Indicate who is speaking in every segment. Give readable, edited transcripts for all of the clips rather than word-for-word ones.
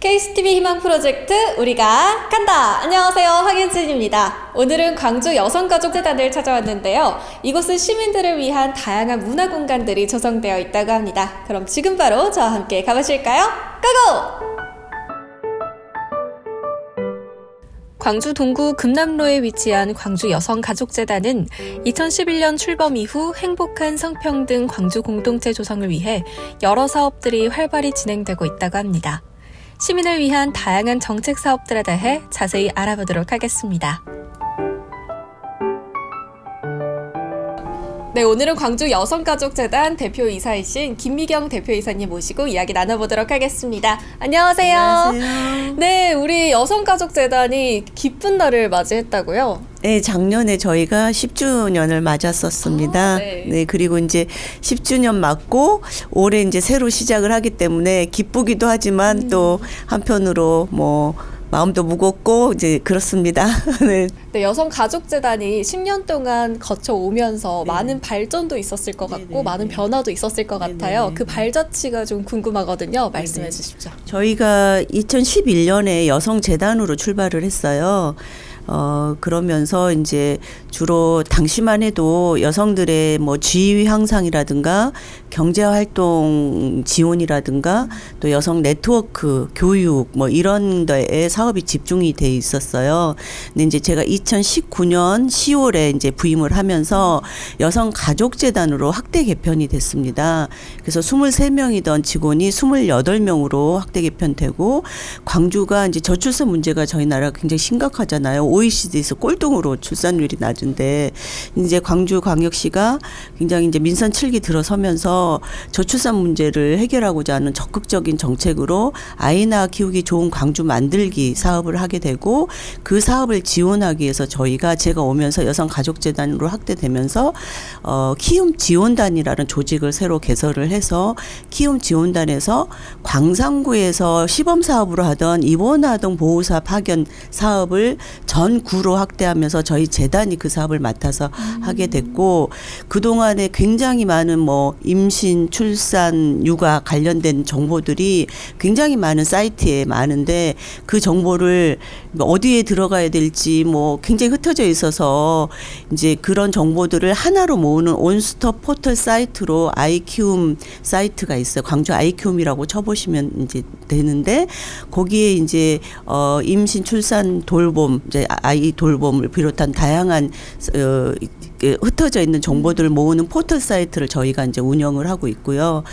Speaker 1: KCTV 희망 프로젝트 우리가 간다! 안녕하세요, 황현진입니다. 오늘은 광주 여성가족재단을 찾아왔는데요. 이곳은 시민들을 위한 다양한 문화 공간들이 조성되어 있다고 합니다. 그럼 지금 바로 저와 함께 가보실까요? 고고! 광주 동구 금남로에 위치한 광주 여성가족재단은 2011년 출범 이후 행복한 성평등 광주 공동체 조성을 위해 여러 사업들이 활발히 진행되고 있다고 합니다. 시민을 위한 다양한 정책 사업들에 대해 자세히 알아보도록 하겠습니다. 네, 오늘은 광주 여성가족재단 대표이사이신 김미경 대표이사님 모시고 이야기 나눠보도록 하겠습니다. 안녕하세요.
Speaker 2: 안녕하세요.
Speaker 1: 네, 우리 여성가족재단이 기쁜 날을 맞이했다고요?
Speaker 2: 네, 작년에 저희가 10주년을 맞았었습니다. 네, 그리고 이제 10주년 맞고 올해 이제 새로 시작을 하기 때문에 기쁘기도 하지만 또 한편으로 마음도 무겁고 이제 그렇습니다. 네.
Speaker 1: 네, 여성가족재단이 10년 동안 거쳐오면서
Speaker 2: 네.
Speaker 1: 많은 발전도 있었을 것 같고
Speaker 2: 네네.
Speaker 1: 많은 변화도 있었을 것 같아요.
Speaker 2: 네네.
Speaker 1: 그 발자취가 좀 궁금하거든요. 말씀해 주십시오.
Speaker 2: 저희가 2011년에 여성재단으로 출발을 했어요. 그러면서 이제 주로 당시만 해도 여성들의 지위 향상이라든가 경제활동 지원이라든가 또 여성 네트워크 교육 이런 데에 사업이 집중이 돼 있었어요. 근데 이제 제가 2019년 10월에 이제 부임을 하면서 여성가족재단으로 확대 개편이 됐습니다. 그래서 23명이던 직원이 28명으로 확대 개편되고 광주가 이제 저출산 문제가 저희 나라가 굉장히 심각하잖아요. OECD에서 꼴등으로 출산율이 낮은데 이제 광주광역시가 굉장히 이제 민선 7기 들어서면서 저출산 문제를 해결하고자 하는 적극적인 정책으로 아이 낳아 키우기 좋은 광주 만들기 사업을 하게 되고 그 사업을 지원하기 위해서 제가 오면서 여성가족재단으로 확대되면서 키움 지원단이라는 조직을 새로 개설을 해서 키움 지원단에서 광산구에서 시범 사업으로 하던 입원아동 보호사 파견 사업을 전 구로 확대하면서 저희 재단이 그 사업을 맡아서 하게 됐고 그동안에 굉장히 많은 임신, 출산, 육아 관련된 정보들이 굉장히 많은 사이트에 많은데 그 정보를 어디에 들어가야 될지 굉장히 흩어져 있어서 이제 그런 정보들을 하나로 모으는 온스톱 포털 사이트로 아이키움 사이트가 있어요. 광주 아이키움이라고 쳐보시면 이제 되는데 거기에 이제 임신, 출산, 돌봄, 이제 아이 돌봄을 비롯한 다양한 흩어져 있는 정보들을 모으는 포털 사이트를 저희가 이제 운영을 하고 있고요.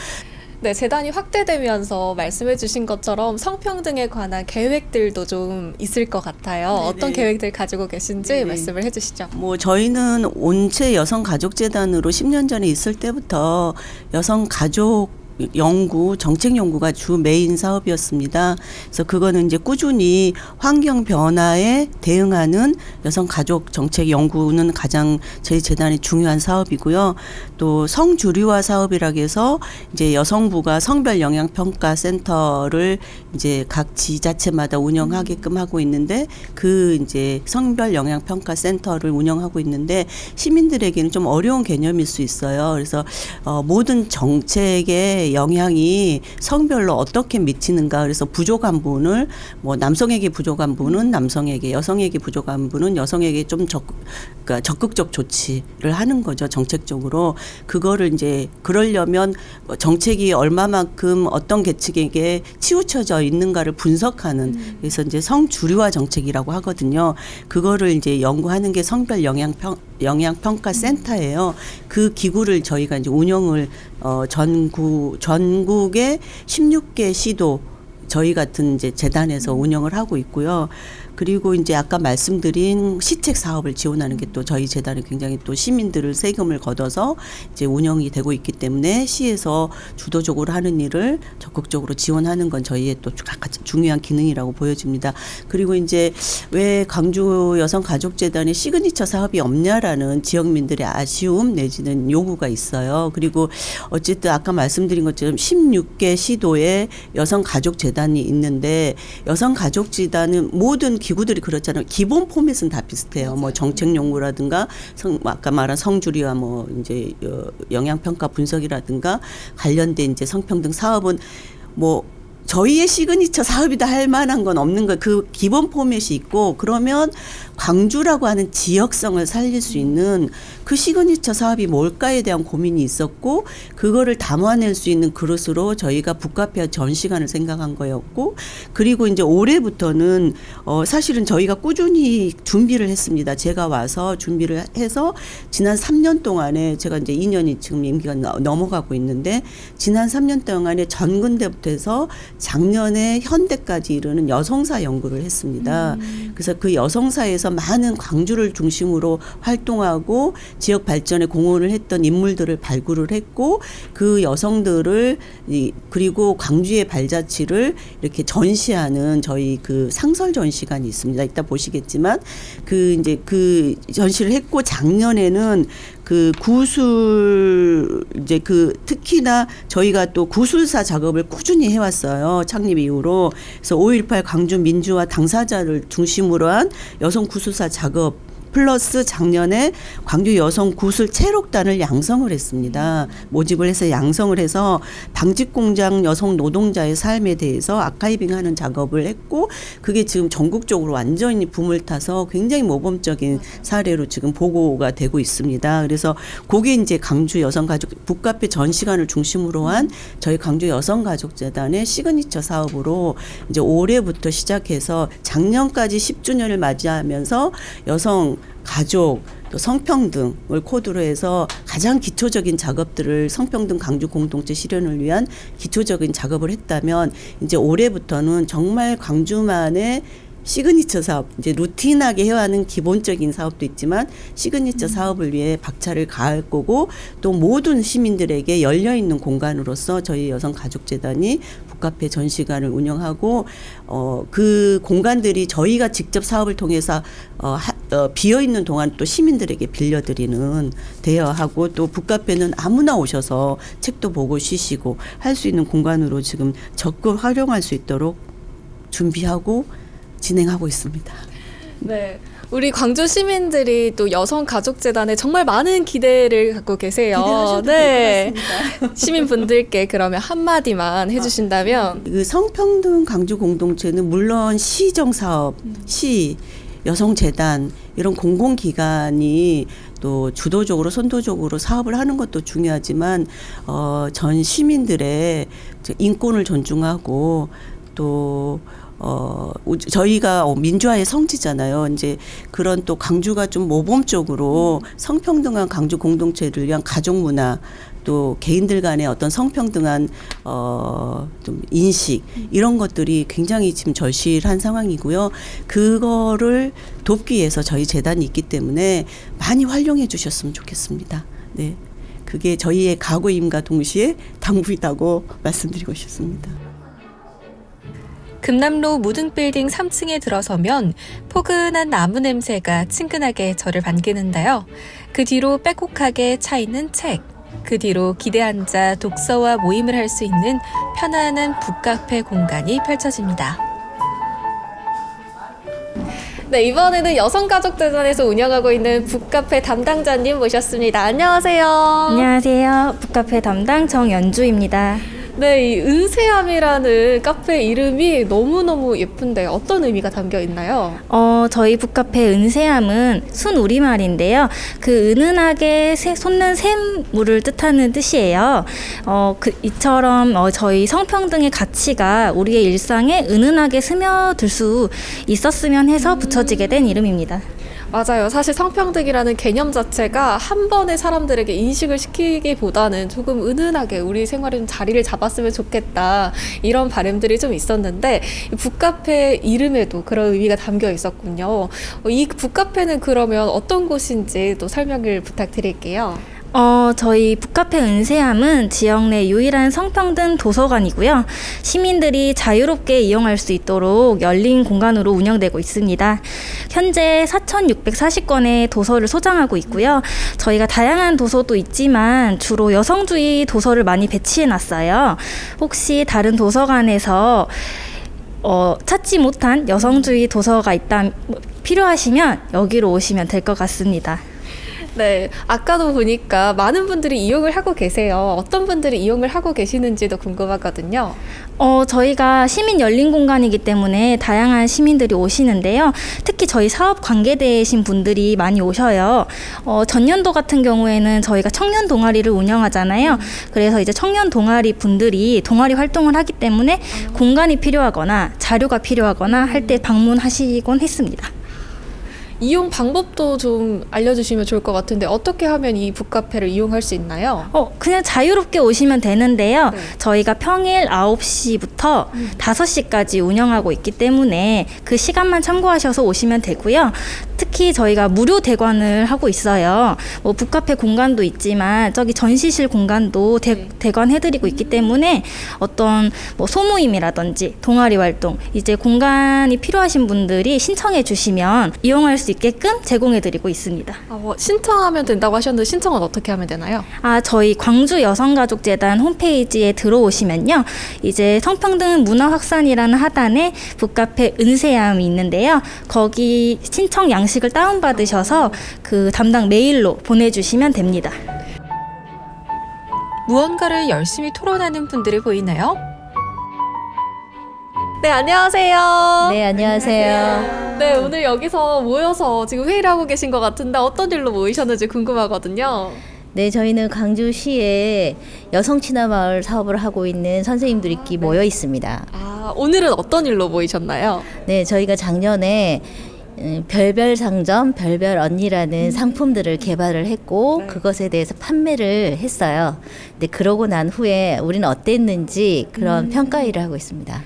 Speaker 1: 네, 재단이 확대되면서 말씀해 주신 것처럼 성평등에 관한 계획들도 좀 있을 것 같아요.
Speaker 2: 네네.
Speaker 1: 어떤 계획들 가지고 계신지
Speaker 2: 네네.
Speaker 1: 말씀을 해 주시죠.
Speaker 2: 저희는 온체 여성가족재단으로 10년 전에 있을 때부터 여성가족 연구, 정책 연구가 주 메인 사업이었습니다. 그래서 그거는 이제 꾸준히 환경 변화에 대응하는 여성 가족 정책 연구는 가장 저희 재단의 중요한 사업이고요. 또 성주류화 사업이라고 해서 이제 여성부가 성별 영양 평가 센터를 이제 각 지자체마다 운영하게끔 하고 있는데 그 이제 성별 영양 평가 센터를 운영하고 있는데 시민들에게는 좀 어려운 개념일 수 있어요. 그래서 모든 정책의 영향이 성별로 어떻게 미치는가 그래서 부족한 분을 남성에게 부족한 분은 남성에게 여성에게 부족한 분은 여성에게 좀 적극적 조치를 하는 거죠. 정책적으로 그거를 이제 그러려면 정책이 얼마만큼 어떤 계층에게 치우쳐져 있는가를 분석하는 그래서 이제 성주류화 정책이라고 하거든요. 그거를 이제 연구하는 게 성별 영양평가 센터예요. 그 기구를 저희가 이제 운영을 전국의 16개 시도 저희 같은 이제 재단에서 운영을 하고 있고요. 그리고 이제 아까 말씀드린 시책 사업을 지원하는 게 또 저희 재단이 굉장히 또 시민들을 세금을 걷어서 이제 운영이 되고 있기 때문에 시에서 주도적으로 하는 일을 적극적으로 지원하는 건 저희의 또 중요한 기능이라고 보여집니다. 그리고 이제 왜 광주 여성가족재단에 시그니처 사업이 없냐라는 지역민들의 아쉬움 내지는 요구가 있어요. 그리고 어쨌든 아까 말씀드린 것처럼 16개 시도에 여성가족재단이 있는데 여성가족재단은 모든 기구들이 그렇잖아요. 기본 포맷은 다 비슷해요. 정책 연구라든가 아까 말한 성주류와 이제 영양평가 분석이라든가 관련된 이제 성평등 사업은 저희의 시그니처 사업이다 할 만한 건 없는 거, 그 기본 포맷이 있고, 그러면 광주라고 하는 지역성을 살릴 수 있는 그 시그니처 사업이 뭘까에 대한 고민이 있었고, 그거를 담아낼 수 있는 그릇으로 저희가 북카페 전시관을 생각한 거였고, 그리고 이제 올해부터는 사실은 저희가 꾸준히 준비를 했습니다. 제가 와서 준비를 해서 지난 3년 동안에, 제가 이제 2년이 지금 임기가 넘어가고 있는데, 지난 3년 동안에 전근대부터 해서 작년에 현대까지 이르는 여성사 연구를 했습니다. 그래서 그 여성사에서 많은 광주를 중심으로 활동하고 지역 발전에 공헌을 했던 인물들을 발굴을 했고, 그 여성들을 그리고 광주의 발자취를 이렇게 전시하는 저희 그 상설 전시관이 있습니다. 이따 보시겠지만 그 이제 그 전시를 했고, 작년에는 그 구술 이제 그 특히나 저희가 또 구술사 작업을 꾸준히 해왔어요. 창립 이후로. 그래서 5.18 광주 민주화 당사자를 중심으로 한 여성 구술사 작업 플러스 작년에 광주 여성 구슬 체록단을 양성을 했습니다. 모집을 해서 양성을 해서 방직공장 여성 노동자의 삶에 대해서 아카이빙하는 작업을 했고, 그게 지금 전국적으로 완전히 붐을 타서 굉장히 모범적인 사례로 지금 보고가 되고 있습니다. 그래서 그게 이제 광주 여성가족 북카페 전시관을 중심으로 한 저희 광주 여성가족재단의 시그니처 사업으로 이제 올해부터 시작해서 작년까지 10주년을 맞이하면서 여성 가족 또 성평등을 코드로 해서 가장 기초적인 작업들을 성평등 광주 공동체 실현을 위한 기초적인 작업을 했다면, 이제 올해부터는 정말 광주만의 시그니처 사업, 이제 루틴하게 해와는 기본적인 사업도 있지만 시그니처 사업을 위해 박차를 가할 거고, 또 모든 시민들에게 열려있는 공간으로서 저희 여성가족재단이 북카페 전시관을 운영하고, 그 공간들이 저희가 직접 사업을 통해서 비어있는 동안 또 시민들에게 빌려드리는 대여하고, 또 북카페는 아무나 오셔서 책도 보고 쉬시고 할 수 있는 공간으로 지금 적극 활용할 수 있도록 준비하고 진행하고 있습니다.
Speaker 1: 네. 우리 광주 시민들이 또 여성가족재단에 정말 많은 기대를 갖고 계세요.
Speaker 2: 기대하셔도
Speaker 1: 네.
Speaker 2: 될 것 같습니다.
Speaker 1: 시민분들께 그러면 한마디만 해주신다면.
Speaker 2: 그 성평등 광주 공동체는 물론 시정 사업, 시, 여성재단 이런 공공기관이 또 주도적으로 선도적으로 사업을 하는 것도 중요하지만 전 시민들의 인권을 존중하고, 또 저희가 민주화의 성지잖아요. 이제 그런 또 광주가 좀 모범적으로 성평등한 광주 공동체를 위한 가족 문화, 또 개인들 간의 어떤 성평등한 좀 인식, 이런 것들이 굉장히 지금 절실한 상황이고요. 그거를 돕기 위해서 저희 재단이 있기 때문에 많이 활용해 주셨으면 좋겠습니다. 네, 그게 저희의 각오임과 동시에 당부이다고 말씀드리고 싶습니다.
Speaker 1: 금남로 무등빌딩 3층에 들어서면 포근한 나무 냄새가 친근하게 저를 반기는데요. 그 뒤로 빼곡하게 차 있는 책, 그 뒤로 기대 앉아 독서와 모임을 할 수 있는 편안한 북카페 공간이 펼쳐집니다. 네, 이번에는 여성가족재단에서 운영하고 있는 북카페 담당자님 모셨습니다. 안녕하세요.
Speaker 3: 안녕하세요. 북카페 담당 정연주입니다.
Speaker 1: 네, 이 은세암이라는 카페 이름이 너무너무 예쁜데 어떤 의미가 담겨 있나요?
Speaker 3: 저희 북카페 은세암은 순 우리말인데요. 그 은은하게 솟는 샘물을 뜻하는 뜻이에요. 이처럼 저희 성평등의 가치가 우리의 일상에 은은하게 스며들 수 있었으면 해서 붙여지게 된 이름입니다.
Speaker 1: 맞아요. 사실 성평등이라는 개념 자체가 한 번에 사람들에게 인식을 시키기보다는 조금 은은하게 우리 생활에 좀 자리를 잡았으면 좋겠다, 이런 바람들이 좀 있었는데, 북카페 이름에도 그런 의미가 담겨 있었군요. 이 북카페는 그러면 어떤 곳인지 또 설명을 부탁드릴게요.
Speaker 3: 저희 북카페 은세암은 지역 내 유일한 성평등 도서관이고요. 시민들이 자유롭게 이용할 수 있도록 열린 공간으로 운영되고 있습니다. 현재 4,640권의 도서를 소장하고 있고요. 저희가 다양한 도서도 있지만 주로 여성주의 도서를 많이 배치해놨어요. 혹시 다른 도서관에서 찾지 못한 여성주의 도서가 필요하시면 여기로 오시면 될 것 같습니다.
Speaker 1: 네, 아까도 보니까 많은 분들이 이용을 하고 계세요. 어떤 분들이 이용을 하고 계시는지도 궁금하거든요.
Speaker 3: 저희가 시민 열린 공간이기 때문에 다양한 시민들이 오시는데요. 특히 저희 사업 관계되신 분들이 많이 오셔요. 전년도 같은 경우에는 저희가 청년 동아리를 운영하잖아요. 그래서 이제 청년 동아리 분들이 동아리 활동을 하기 때문에 공간이 필요하거나 자료가 필요하거나 할 때 방문하시곤 했습니다.
Speaker 1: 이용 방법도 좀 알려주시면 좋을 것 같은데 어떻게 하면 이 북카페를 이용할 수 있나요?
Speaker 3: 그냥 자유롭게 오시면 되는데요.
Speaker 1: 네.
Speaker 3: 저희가 평일 9시부터 5시까지 운영하고 있기 때문에 그 시간만 참고하셔서 오시면 되고요. 특히 저희가 무료 대관을 하고 있어요. 북카페 공간도 있지만 저기 전시실 공간도 대관해드리고 있기 때문에 어떤 소모임이라든지 동아리 활동, 이제 공간이 필요하신 분들이 신청해 주시면 이용할 수 있게끔 제공해드리고 있습니다.
Speaker 1: 신청하면 된다고 하셨는데 신청은 어떻게 하면 되나요?
Speaker 3: 저희 광주 여성가족재단 홈페이지에 들어오시면요. 이제 성평등 문화 확산이라는 하단에 북카페 은세암이 있는데요. 거기 신청 양식을 다운받으셔서 그 담당 메일로 보내주시면 됩니다.
Speaker 1: 무언가를 열심히 토론하는 분들이 보이나요? 네, 안녕하세요.
Speaker 4: 네, 안녕하세요.
Speaker 1: 네, 오늘 여기서 모여서 지금 회의를 하고 계신 것 같은데 어떤 일로 모이셨는지 궁금하거든요.
Speaker 4: 네, 저희는 광주시에 여성친화마을 사업을 하고 있는 선생님들이 모여 있습니다.
Speaker 1: 오늘은 어떤 일로 모이셨나요?
Speaker 4: 네, 저희가 작년에 별별 상점, 별별 언니라는 상품들을 개발을 했고 그것에 대해서 판매를 했어요. 근데 그러고 난 후에 우리는 어땠는지 그런 평가회를 하고 있습니다.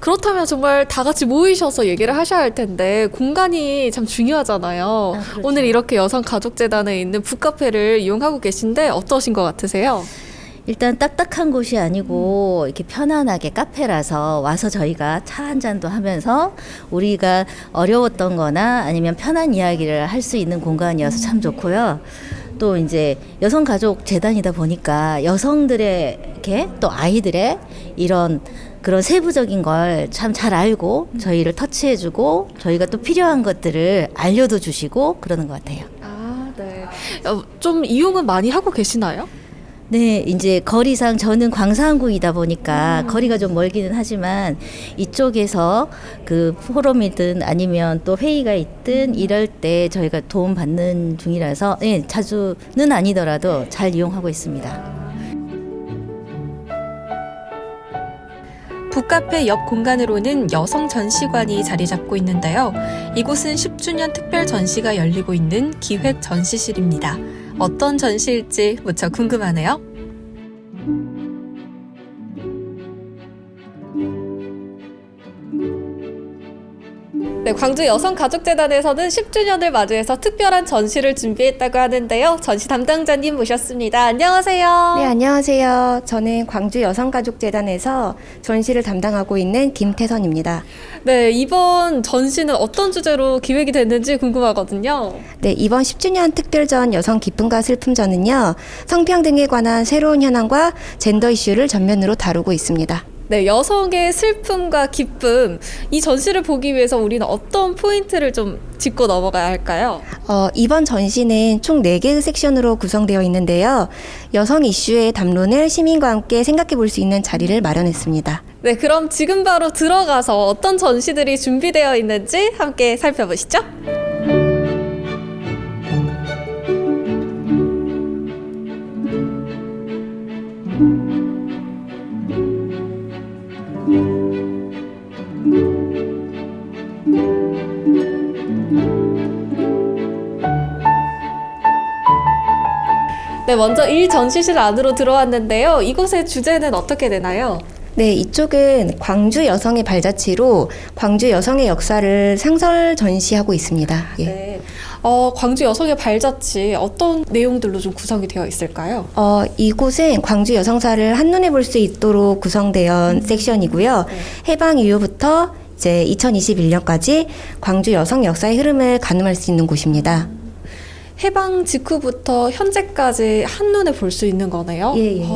Speaker 1: 그렇다면 정말 다 같이 모이셔서 얘기를 하셔야 할 텐데 공간이 참 중요하잖아요.
Speaker 4: 그렇죠.
Speaker 1: 오늘 이렇게 여성가족재단에 있는 북카페를 이용하고 계신데 어떠신 것 같으세요?
Speaker 4: 일단 딱딱한 곳이 아니고 이렇게 편안하게 카페라서 와서 저희가 차 한 잔도 하면서 우리가 어려웠던 거나 아니면 편한 이야기를 할 수 있는 공간이어서 참 좋고요. 또 이제 여성가족재단이다 보니까 여성들에게 또 아이들의 이런 그런 세부적인 걸 참 잘 알고 저희를 터치해주고 저희가 또 필요한 것들을 알려도 주시고 그러는 것 같아요.
Speaker 1: 네. 좀 이용은 많이 하고 계시나요?
Speaker 4: 네, 이제 거리상 저는 광산구이다 보니까 거리가 좀 멀기는 하지만 이쪽에서 그 포럼이든 아니면 또 회의가 있든 이럴 때 저희가 도움 받는 중이라서 네, 자주는 아니더라도 잘 이용하고 있습니다.
Speaker 1: 북카페 옆 공간으로는 여성 전시관이 자리 잡고 있는데요. 이곳은 10주년 특별 전시가 열리고 있는 기획 전시실입니다. 어떤 전시일지 무척 궁금하네요. 네, 광주 여성가족재단에서는 10주년을 맞이해서 특별한 전시를 준비했다고 하는데요. 전시 담당자님 모셨습니다. 안녕하세요.
Speaker 5: 네, 안녕하세요. 저는 광주 여성가족재단에서 전시를 담당하고 있는 김태선입니다.
Speaker 1: 네, 이번 전시는 어떤 주제로 기획이 됐는지 궁금하거든요.
Speaker 5: 네, 이번 10주년 특별전 여성 기쁨과 슬픔전은요, 성평등에 관한 새로운 현황과 젠더 이슈를 전면으로 다루고 있습니다.
Speaker 1: 네, 여성의 슬픔과 기쁨, 이 전시를 보기 위해서 우리는 어떤 포인트를 좀 짚고 넘어가야 할까요?
Speaker 5: 이번 전시는 총 4개의 섹션으로 구성되어 있는데요. 여성 이슈의 담론을 시민과 함께 생각해 볼 수 있는 자리를 마련했습니다.
Speaker 1: 네, 그럼 지금 바로 들어가서 어떤 전시들이 준비되어 있는지 함께 살펴보시죠. 네, 먼저 1 전시실 안으로 들어왔는데요. 이곳의 주제는 어떻게 되나요?
Speaker 5: 네, 이쪽은 광주 여성의 발자취로 광주 여성의 역사를 상설 전시하고 있습니다. 예.
Speaker 1: 네. 광주 여성의 발자취 어떤 내용들로 좀 구성이 되어 있을까요?
Speaker 5: 이곳은 광주 여성사를 한눈에 볼 수 있도록 구성된 섹션이고요. 해방 이후부터 이제 2021년까지 광주 여성 역사의 흐름을 가늠할 수 있는 곳입니다.
Speaker 1: 해방 직후부터 현재까지 한눈에 볼 수 있는 거네요.
Speaker 5: 예, 예.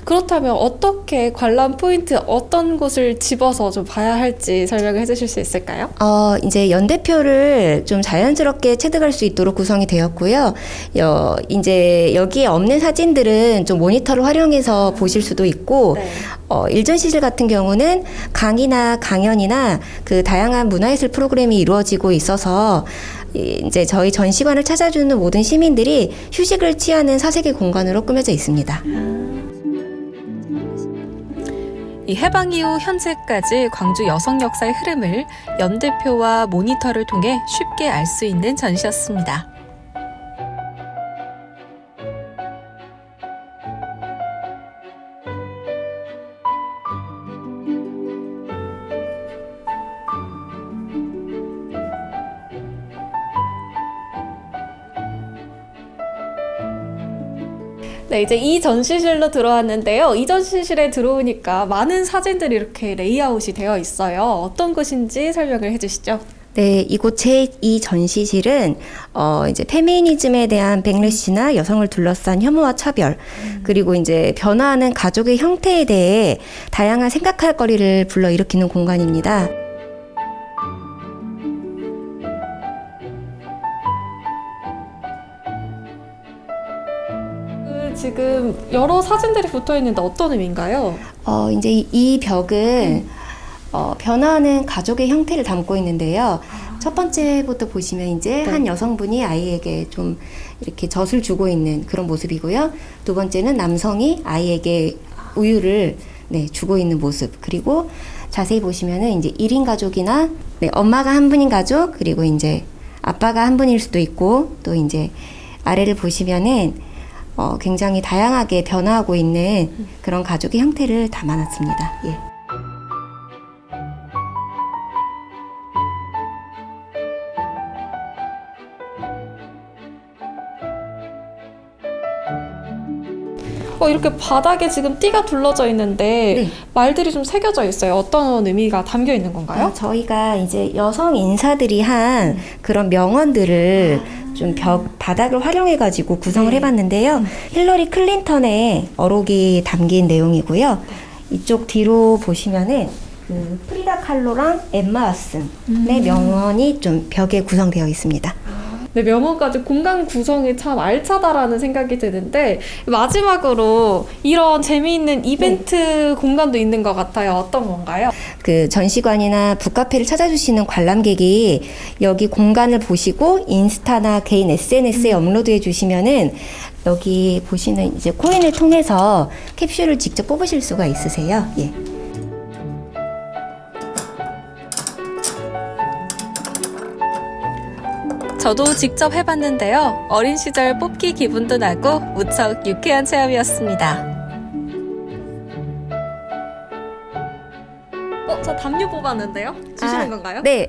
Speaker 1: 그렇다면 어떻게 관람 포인트 어떤 곳을 집어서 좀 봐야 할지 설명을 해주실 수 있을까요?
Speaker 5: 이제 연대표를 좀 자연스럽게 체득할 수 있도록 구성이 되었고요. 이제 여기에 없는 사진들은 좀 모니터를 활용해서 보실 수도 있고,
Speaker 1: 네.
Speaker 5: 일전 시절 같은 경우는 강의나 강연이나 그 다양한 문화예술 프로그램이 이루어지고 있어서 이제 저희 전시관을 찾아주는 모든 시민들이 휴식을 취하는 사색의 공간으로 꾸며져 있습니다.
Speaker 1: 이 해방 이후 현재까지 광주 여성 역사의 흐름을 연대표와 모니터를 통해 쉽게 알 수 있는 전시였습니다. 네, 이제 이 전시실로 들어왔는데요. 이 전시실에 들어오니까 많은 사진들이 이렇게 레이아웃이 되어 있어요. 어떤 곳인지 설명을 해주시죠.
Speaker 5: 네, 이곳 제2 전시실은 이제 페미니즘에 대한 백래시나 여성을 둘러싼 혐오와 차별, 그리고 이제 변화하는 가족의 형태에 대해 다양한 생각할 거리를 불러일으키는 공간입니다.
Speaker 1: 지금 여러 사진들이 붙어 있는데 어떤 의미인가요?
Speaker 5: 이제 이 벽은 변화하는 가족의 형태를 담고 있는데요. 첫 번째부터 보시면 이제 한 여성분이 아이에게 좀 이렇게 젖을 주고 있는 그런 모습이고요. 두 번째는 남성이 아이에게 우유를 주고 있는 모습. 그리고 자세히 보시면은 이제 1인 가족이나 엄마가 한 분인 가족, 그리고 이제 아빠가 한 분일 수도 있고, 또 이제 아래를 보시면은 굉장히 다양하게 변화하고 있는 그런 가족의 형태를 담아놨습니다. 예.
Speaker 1: 이렇게 바닥에 지금 띠가 둘러져 있는데
Speaker 5: 네.
Speaker 1: 말들이 좀 새겨져 있어요. 어떤 의미가 담겨 있는 건가요?
Speaker 5: 저희가 이제 여성 인사들이 한 그런 명언들을 좀 바닥을 활용해가지고 구성을 해봤는데요. 힐러리 클린턴의 어록이 담긴 내용이고요. 이쪽 뒤로 보시면은 그 프리다 칼로랑 엠마 왓슨의 명언이 좀 벽에 구성되어 있습니다.
Speaker 1: 네, 명언까지 공간 구성이 참 알차다라는 생각이 드는데 마지막으로 이런 재미있는 이벤트 공간도 있는 것 같아요. 어떤 건가요?
Speaker 5: 그 전시관이나 북카페를 찾아주시는 관람객이 여기 공간을 보시고 인스타나 개인 SNS에 업로드해 주시면은 여기 보시는 이제 코인을 통해서 캡슐을 직접 뽑으실 수가 있으세요. 예.
Speaker 1: 저도 직접 해봤는데요. 어린 시절 뽑기 기분도 나고 무척 유쾌한 체험이었습니다. 저 담요 뽑았는데요? 주시는 건가요?
Speaker 5: 네.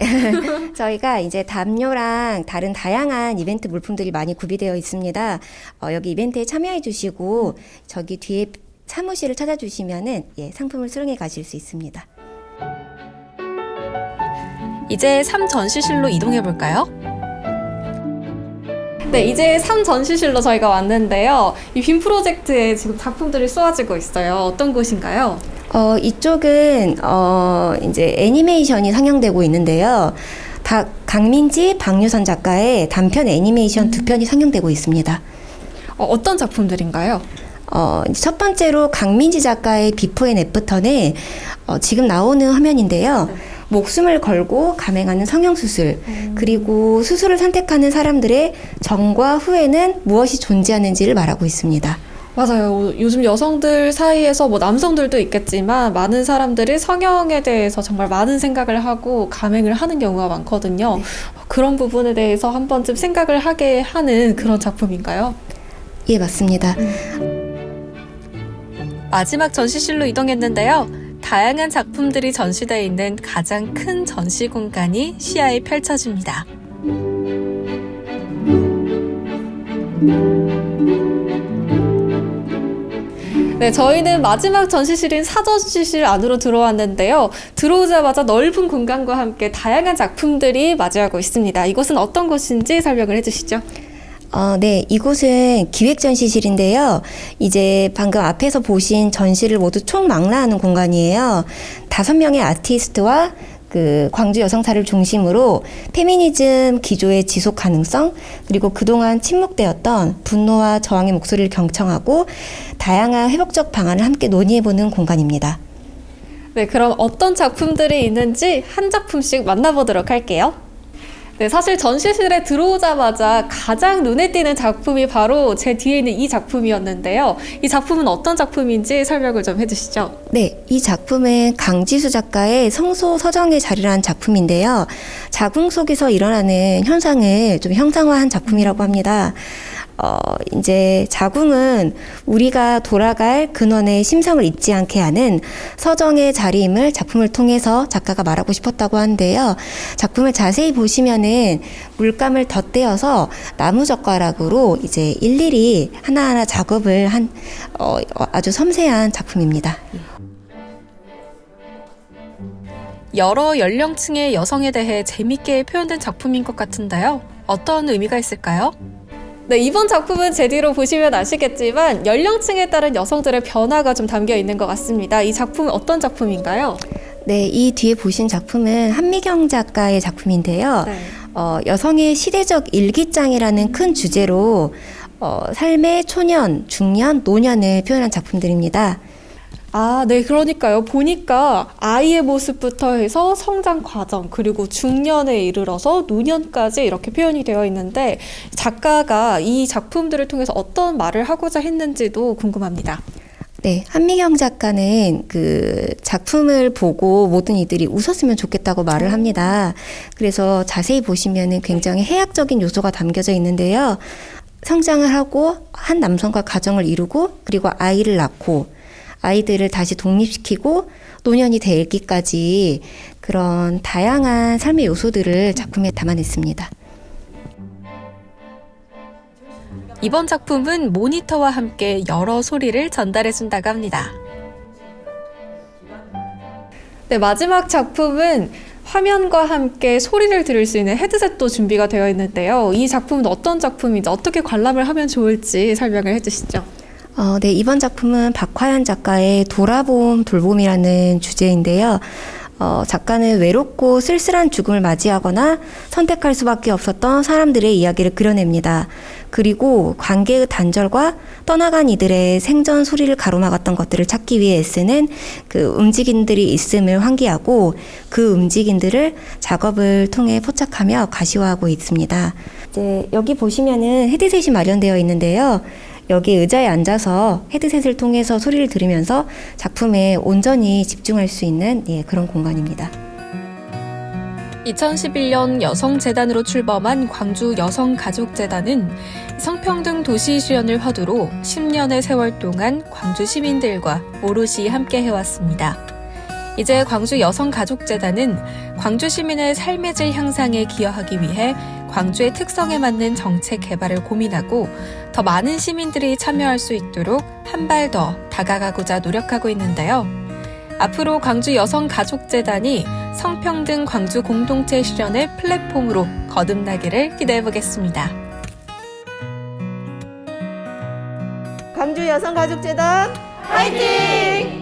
Speaker 5: 저희가 이제 담요랑 다른 다양한 이벤트 물품들이 많이 구비되어 있습니다. 여기 이벤트에 참여해 주시고 저기 뒤에 사무실을 찾아주시면은 상품을 수령해 가실 수 있습니다.
Speaker 1: 이제 3전시실로 이동해 볼까요? 네, 이제 3전시실로 저희가 왔는데요. 이 빔 프로젝트에 지금 작품들이 쏘아지고 있어요. 어떤 곳인가요?
Speaker 5: 이쪽은 이제 애니메이션이 상영되고 있는데요. 강민지, 박유선 작가의 단편 애니메이션 2편이 상영되고 있습니다.
Speaker 1: 어떤 작품들인가요?
Speaker 5: 첫 번째로 강민지 작가의 비포 앤 애프터는 지금 나오는 화면인데요. 목숨을 걸고 감행하는 성형수술, 그리고 수술을 선택하는 사람들의 전과 후에는 무엇이 존재하는지를 말하고 있습니다.
Speaker 1: 맞아요. 요즘 여성들 사이에서 남성들도 있겠지만 많은 사람들이 성형에 대해서 정말 많은 생각을 하고 감행을 하는 경우가 많거든요. 네. 그런 부분에 대해서 한 번쯤 생각을 하게 하는 그런 작품인가요?
Speaker 5: 예, 맞습니다.
Speaker 1: 마지막 전시실로 이동했는데요. 다양한 작품들이 전시되어 있는 가장 큰 전시 공간이 시야에 펼쳐집니다. 네, 저희는 마지막 전시실인 4전시실 안으로 들어왔는데요. 들어오자마자 넓은 공간과 함께 다양한 작품들이 마주하고 있습니다. 이곳은 어떤 곳인지 설명을 해주시죠.
Speaker 5: 네, 이곳은 기획전시실인데요. 이제 방금 앞에서 보신 전시를 모두 총망라하는 공간이에요. 5명의 아티스트와 그 광주 여성사를 중심으로 페미니즘 기조의 지속 가능성, 그리고 그동안 침묵되었던 분노와 저항의 목소리를 경청하고 다양한 회복적 방안을 함께 논의해보는 공간입니다.
Speaker 1: 네, 그럼 어떤 작품들이 있는지 한 작품씩 만나보도록 할게요. 네, 사실 전시실에 들어오자마자 가장 눈에 띄는 작품이 바로 제 뒤에 있는 이 작품이었는데요. 이 작품은 어떤 작품인지 설명을 좀 해주시죠.
Speaker 5: 네, 이 작품은 강지수 작가의 성소 서정의 자리라는 작품인데요. 자궁 속에서 일어나는 현상을 좀 형상화한 작품이라고 합니다. 이제 자궁은 우리가 돌아갈 근원의 심성을 잊지 않게 하는 서정의 자리임을 작품을 통해서 작가가 말하고 싶었다고 하는데요. 작품을 자세히 보시면은 물감을 덧대어서 나무젓가락으로 이제 일일이 하나하나 작업을 한 아주 섬세한 작품입니다.
Speaker 1: 여러 연령층의 여성에 대해 재밌게 표현된 작품인 것 같은데요. 어떤 의미가 있을까요? 네, 이번 작품은 제 뒤로 보시면 아시겠지만 연령층에 따른 여성들의 변화가 좀 담겨 있는 것 같습니다. 이 작품은 어떤 작품인가요?
Speaker 5: 네, 이 뒤에 보신 작품은 한미경 작가의 작품인데요.
Speaker 1: 네.
Speaker 5: 여성의 시대적 일기장이라는 큰 주제로 삶의 초년, 중년, 노년을 표현한 작품들입니다.
Speaker 1: 아, 네, 그러니까요. 보니까 아이의 모습부터 해서 성장 과정, 그리고 중년에 이르러서 노년까지 이렇게 표현이 되어 있는데 작가가 이 작품들을 통해서 어떤 말을 하고자 했는지도 궁금합니다.
Speaker 5: 네, 한미경 작가는 그 작품을 보고 모든 이들이 웃었으면 좋겠다고 말을 합니다. 그래서 자세히 보시면은 굉장히 해학적인 요소가 담겨져 있는데요. 성장을 하고 한 남성과 가정을 이루고 그리고 아이를 낳고 아이들을 다시 독립시키고 노년이 되기까지 그런 다양한 삶의 요소들을 작품에 담아냈습니다.
Speaker 1: 이번 작품은 모니터와 함께 여러 소리를 전달해준다고 합니다. 네, 마지막 작품은 화면과 함께 소리를 들을 수 있는 헤드셋도 준비가 되어 있는데요. 이 작품은 어떤 작품인지 어떻게 관람을 하면 좋을지 설명을 해주시죠.
Speaker 5: 네, 이번 작품은 박화연 작가의 돌아봄 돌봄이라는 주제인데요. 작가는 외롭고 쓸쓸한 죽음을 맞이하거나 선택할 수밖에 없었던 사람들의 이야기를 그려냅니다. 그리고 관계의 단절과 떠나간 이들의 생전 소리를 가로막았던 것들을 찾기 위해 애쓰는 그 움직임들이 있음을 환기하고 그 움직임들을 작업을 통해 포착하며 가시화하고 있습니다. 이제 여기 보시면은 헤드셋이 마련되어 있는데요. 여기 의자에 앉아서 헤드셋을 통해서 소리를 들으면서 작품에 온전히 집중할 수 있는 그런 공간입니다.
Speaker 1: 2011년 여성재단으로 출범한 광주 여성가족재단은 성평등 도시 실현을 화두로 10년의 세월 동안 광주 시민들과 오롯이 함께 해왔습니다. 이제 광주 여성가족재단은 광주 시민의 삶의 질 향상에 기여하기 위해 광주의 특성에 맞는 정책 개발을 고민하고 더 많은 시민들이 참여할 수 있도록 한 발 더 다가가고자 노력하고 있는데요. 앞으로 광주 여성가족재단이 성평등 광주 공동체 실현의 플랫폼으로 거듭나기를 기대해보겠습니다.
Speaker 2: 광주 여성가족재단 화이팅!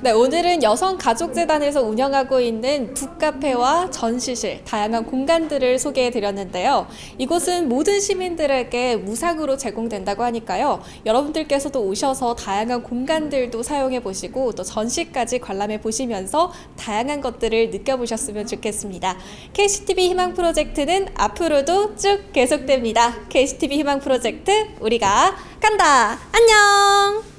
Speaker 1: 네, 오늘은 여성가족재단에서 운영하고 있는 북카페와 전시실, 다양한 공간들을 소개해드렸는데요. 이곳은 모든 시민들에게 무상으로 제공된다고 하니까요. 여러분들께서도 오셔서 다양한 공간들도 사용해보시고 또 전시까지 관람해보시면서 다양한 것들을 느껴보셨으면 좋겠습니다. KCTV 희망 프로젝트는 앞으로도 쭉 계속됩니다. KCTV 희망 프로젝트, 우리가 간다! 안녕!